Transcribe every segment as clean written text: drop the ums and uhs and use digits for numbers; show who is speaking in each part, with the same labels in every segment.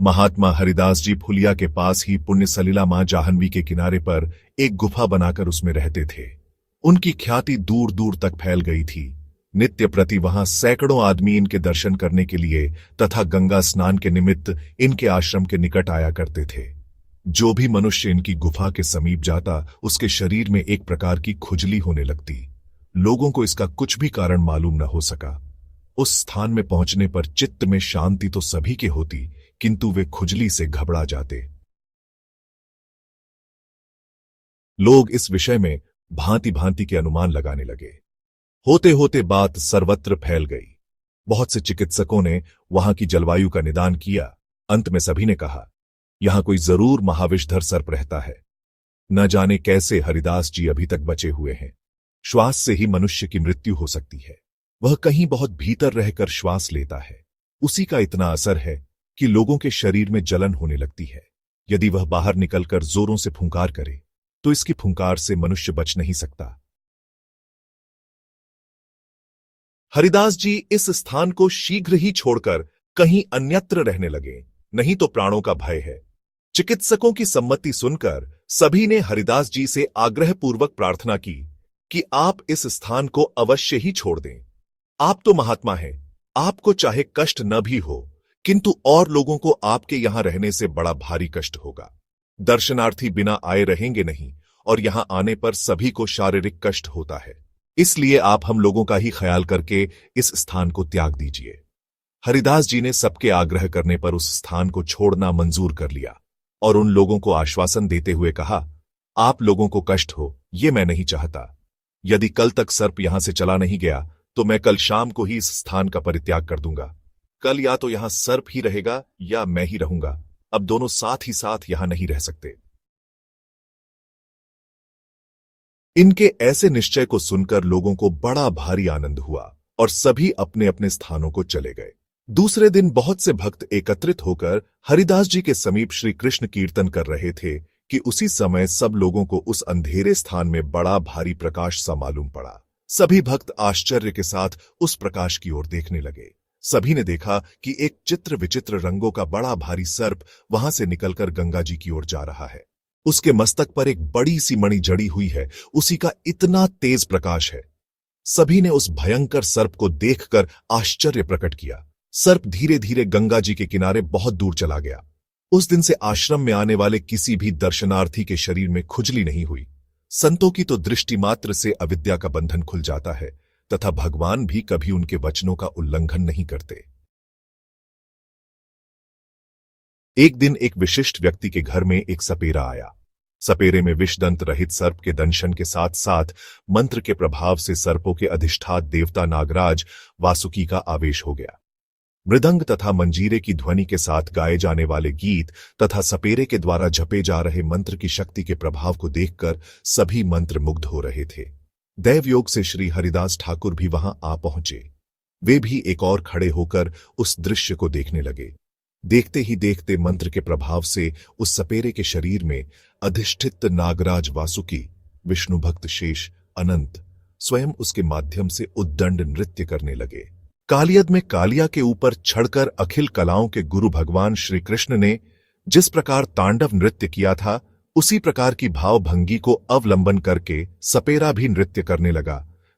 Speaker 1: महात्मा हरिदास जी फुलिया के पास ही पुण्य सलीला मां जाह्नवी के किनारे पर एक गुफा बनाकर उसमें रहते थे। उनकी ख्याति दूर दूर तक फैल गई थी। नित्य प्रति वहां सैकड़ों आदमी इनके दर्शन करने के लिए तथा गंगा स्नान के निमित्त इनके आश्रम के निकट आया करते थे। जो भी मनुष्य इनकी गुफा के समीप जाता उसके शरीर में एक प्रकार की खुजली होने लगती। लोगों को इसका कुछ भी कारण मालूम न हो सका। उस स्थान में पहुंचने पर चित्त में शांति तो सभी के होती, किंतु वे खुजली से घबरा जाते। लोग इस विषय में भांति भांति के अनुमान लगाने लगे। होते होते बात सर्वत्र फैल गई। बहुत से चिकित्सकों ने वहां की जलवायु का निदान किया। अंत में सभी ने कहा, यहां कोई जरूर महाविषधर सर्प रहता है। न जाने कैसे हरिदास जी अभी तक बचे हुए हैं। श्वास से ही मनुष्य की मृत्यु हो सकती है। वह कहीं बहुत भीतर रहकर श्वास लेता है। उसी का इतना असर है कि लोगों के शरीर में जलन होने लगती है। यदि वह बाहर निकलकर जोरों से फुंकार करे तो इसकी फुंकार से मनुष्य बच नहीं सकता। हरिदास जी इस स्थान को शीघ्र ही छोड़कर कहीं अन्यत्र रहने लगे, नहीं तो प्राणों का भय है। चिकित्सकों की सम्मति सुनकर सभी ने हरिदास जी से आग्रहपूर्वक प्रार्थना की कि आप इस स्थान को अवश्य ही छोड़ दें। आप तो महात्मा हैं, आपको चाहे कष्ट न भी हो, किंतु और लोगों को आपके यहां रहने से बड़ा भारी कष्ट होगा। दर्शनार्थी बिना आए रहेंगे नहीं और यहां आने पर सभी को शारीरिक कष्ट होता है। इसलिए आप हम लोगों का ही ख्याल करके इस स्थान को त्याग दीजिए। हरिदास जी ने सबके आग्रह करने पर उस स्थान को छोड़ना मंजूर कर लिया और उन लोगों को आश्वासन देते हुए कहा, आप लोगों को कष्ट हो ये मैं नहीं चाहता। यदि कल तक सर्प यहां से चला नहीं गया तो मैं कल शाम को ही इस स्थान का परित्याग कर दूंगा। कल या तो यहां सर्प ही रहेगा या मैं ही रहूंगा। अब दोनों साथ ही साथ यहां नहीं रह सकते। इनके ऐसे निश्चय को सुनकर लोगों को बड़ा भारी आनंद हुआ और सभी अपने अपने स्थानों को चले गए। दूसरे दिन बहुत से भक्त एकत्रित होकर हरिदास जी के समीप श्री कृष्ण कीर्तन कर रहे थे कि उसी समय सब लोगों को उस अंधेरे स्थान में बड़ा भारी प्रकाश सा मालूम पड़ा। सभी भक्त आश्चर्य के साथ उस प्रकाश की ओर देखने लगे। सभी ने देखा कि एक चित्र विचित्र रंगों का बड़ा भारी सर्प वहां से निकलकर गंगा जी की ओर जा रहा है। उसके मस्तक पर एक बड़ी सी मणि जड़ी हुई है, उसी का इतना तेज प्रकाश है। सभी ने उस भयंकर सर्प को देखकर आश्चर्य प्रकट किया। सर्प धीरे धीरे गंगा जी के किनारे बहुत दूर चला गया। उस दिन से आश्रम में आने वाले किसी भी दर्शनार्थी के शरीर में खुजली नहीं हुई। संतों की तो दृष्टि मात्र से अविद्या का बंधन खुल जाता है तथा भगवान भी कभी उनके वचनों का उल्लंघन नहीं करते। एक दिन एक विशिष्ट व्यक्ति के घर में एक सपेरा आया। सपेरे में विषदंत रहित सर्प के दंशन के साथ साथ मंत्र के प्रभाव से सर्पों के अधिष्ठात देवता नागराज वासुकी का आवेश हो गया। मृदंग तथा मंजीरे की ध्वनि के साथ गाए जाने वाले गीत तथा सपेरे के द्वारा जपे जा रहे मंत्र की शक्ति के प्रभाव को देखकर सभी मंत्र मुग्ध हो रहे थे। दैवयोग से श्री हरिदास ठाकुर भी वहां आ पहुंचे। वे भी एक और खड़े होकर उस दृश्य को देखने लगे। देखते ही देखते मंत्र के प्रभाव से उस सपेरे के शरीर में अधिष्ठित नागराज वासुकी, विष्णु भक्त शेष, अनंत स्वयं उसके माध्यम से उद्दंड नृत्य करने लगे। कालियद में कालिया के ऊपर चढ़कर अखिल कलाओं के गुरु भगवान श्री कृष्ण ने जिस प्रकार तांडव नृत्य किया था, उसी प्रकार की भावभंगी को अवलंबन करके सपेरा भी नृत्य करने लगा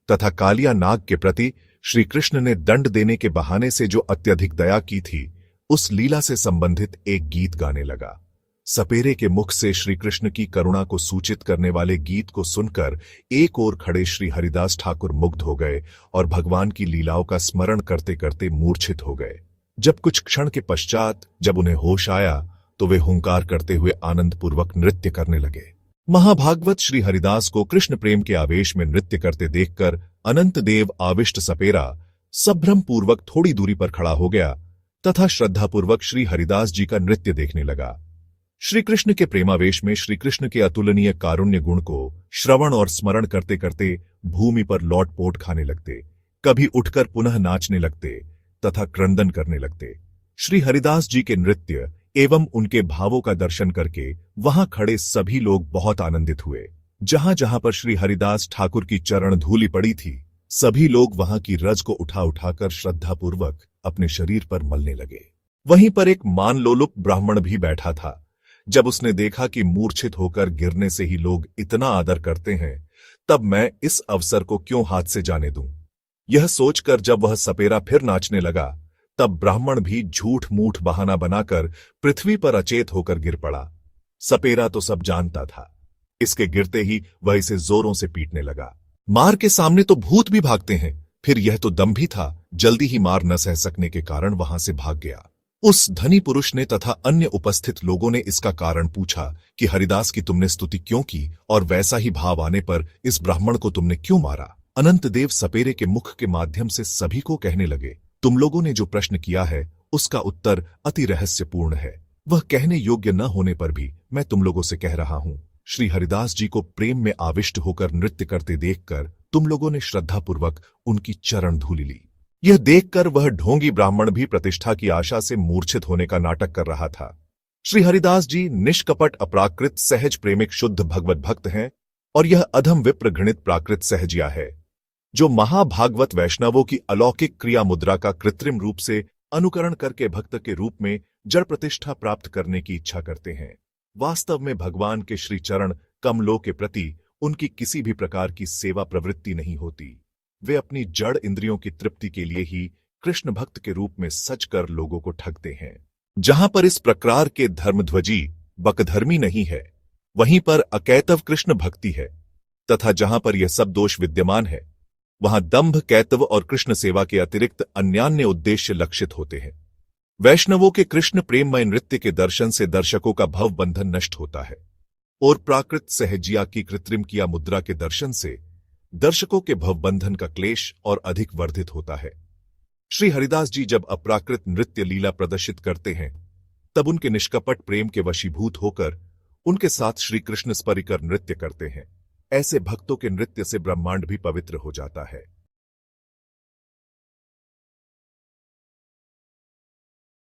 Speaker 1: तथा कालिया नाग के प्रति श्री कृष्ण ने दंड देने के बहाने से जो अत्यधिक दया की थी, उस लीला से संबंधित एक गीत गाने लगा। सपेरे के मुख से श्री कृष्ण की करुणा को सूचित करने वाले गीत को सुनकर एक ओर खड़े श्री हरिदास ठाकुर मुग्ध हो गए और भगवान की लीलाओं का स्मरण करते करते मूर्छित हो गए। जब कुछ क्षण के पश्चात जब उन्हें होश आया तो वे हुंकार करते हुए आनंदपूर्वक नृत्य करने लगे। महाभागवत श्री हरिदास को कृष्ण प्रेम के आवेश में नृत्य करते देखकर अनंत देव आविष्ट सपेरा संभ्रम पूर्वक थोड़ी दूरी पर खड़ा हो गया तथा श्रद्धापूर्वक श्री हरिदास जी का नृत्य देखने लगा। श्री कृष्ण के प्रेमावेश में श्री कृष्ण के अतुलनीय कारुण्य गुण को श्रवण और स्मरण करते करते भूमि पर लौटपोट खाने लगते, कभी उठकर पुनः नाचने लगते तथा क्रंदन करने लगते। श्री हरिदास जी के नृत्य एवं उनके भावों का दर्शन करके वहां खड़े सभी लोग बहुत आनंदित हुए। जहां जहां पर श्री हरिदास ठाकुर की चरण धूलि पड़ी थी, सभी लोग वहां की रज को उठा उठाकर श्रद्धापूर्वक अपने शरीर पर मलने लगे। वहीं पर एक मानलोलुप ब्राह्मण भी बैठा था। जब उसने देखा कि मूर्छित होकर गिरने से ही लोग इतना आदर करते हैं, तब मैं इस अवसर को क्यों हाथ से जाने दूं। यह सोचकर जब वह सपेरा फिर नाचने लगा, तब ब्राह्मण भी झूठ मूठ बहाना बनाकर पृथ्वी पर अचेत होकर गिर पड़ा। सपेरा तो सब जानता था। इसके गिरते ही वह इसे जोरों से पीटने लगा। मार के सामने तो भूत भी भागते हैं, फिर यह तो दम भी था। जल्दी ही मार न सह सकने के कारण वहां से भाग गया। उस धनी पुरुष ने तथा अन्य उपस्थित लोगों ने इसका कारण पूछा कि हरिदास की तुमने स्तुति क्यों की, और वैसा ही भाव आने पर इस ब्राह्मण को तुमने क्यों मारा। अनंत देव सपेरे के मुख के माध्यम से सभी को कहने लगे, तुम लोगों ने जो प्रश्न किया है उसका उत्तर अति रहस्यपूर्ण है। वह कहने योग्य न होने पर भी मैं तुम लोगों से कह रहा हूं। श्री हरिदास जी को प्रेम में आविष्ट होकर नृत्य करते देखकर तुम लोगों ने श्रद्धापूर्वक उनकी चरण धूलि ली। यह देखकर वह ढोंगी ब्राह्मण भी प्रतिष्ठा की आशा से मूर्छित होने का नाटक कर रहा था। श्री हरिदास जी निष्कपट अप्राकृत सहज प्रेमिक शुद्ध भगवत भक्त हैं, और यह अधम विप्र घृणित प्राकृत सहजिया है, जो महाभागवत वैष्णवों की अलौकिक क्रिया मुद्रा का कृत्रिम रूप से अनुकरण करके भक्त के रूप में जड़ प्रतिष्ठा प्राप्त करने की इच्छा करते हैं। वास्तव में भगवान के श्री चरण कमलों के प्रति उनकी किसी भी प्रकार की सेवा प्रवृत्ति नहीं होती। वे अपनी जड़ इंद्रियों की तृप्ति के लिए ही कृष्ण भक्त के रूप में सच कर लोगों को ठगते हैं। जहां पर इस प्रकार के धर्मध्वजी बकधर्मी नहीं है, वहीं पर अकैतव कृष्ण भक्ति है, तथा जहां पर यह सब दोष विद्यमान है, वहां दंभ, कैतव और कृष्ण सेवा के अतिरिक्त अन्यान्य उद्देश्य लक्षित होते हैं। वैष्णवों के कृष्ण प्रेममय नृत्य के दर्शन से दर्शकों का भव बंधन नष्ट होता है, और प्राकृत सहजिया की कृत्रिम किया मुद्रा के दर्शन से दर्शकों के भवबंधन का क्लेश और अधिक वर्धित होता है। श्री हरिदास जी जब अप्राकृत नृत्य लीला प्रदर्शित करते हैं, तब उनके निष्कपट प्रेम के वशीभूत होकर उनके साथ श्री कृष्ण स्मरिकर नृत्य करते हैं। ऐसे भक्तों के नृत्य से ब्रह्मांड भी पवित्र हो जाता है।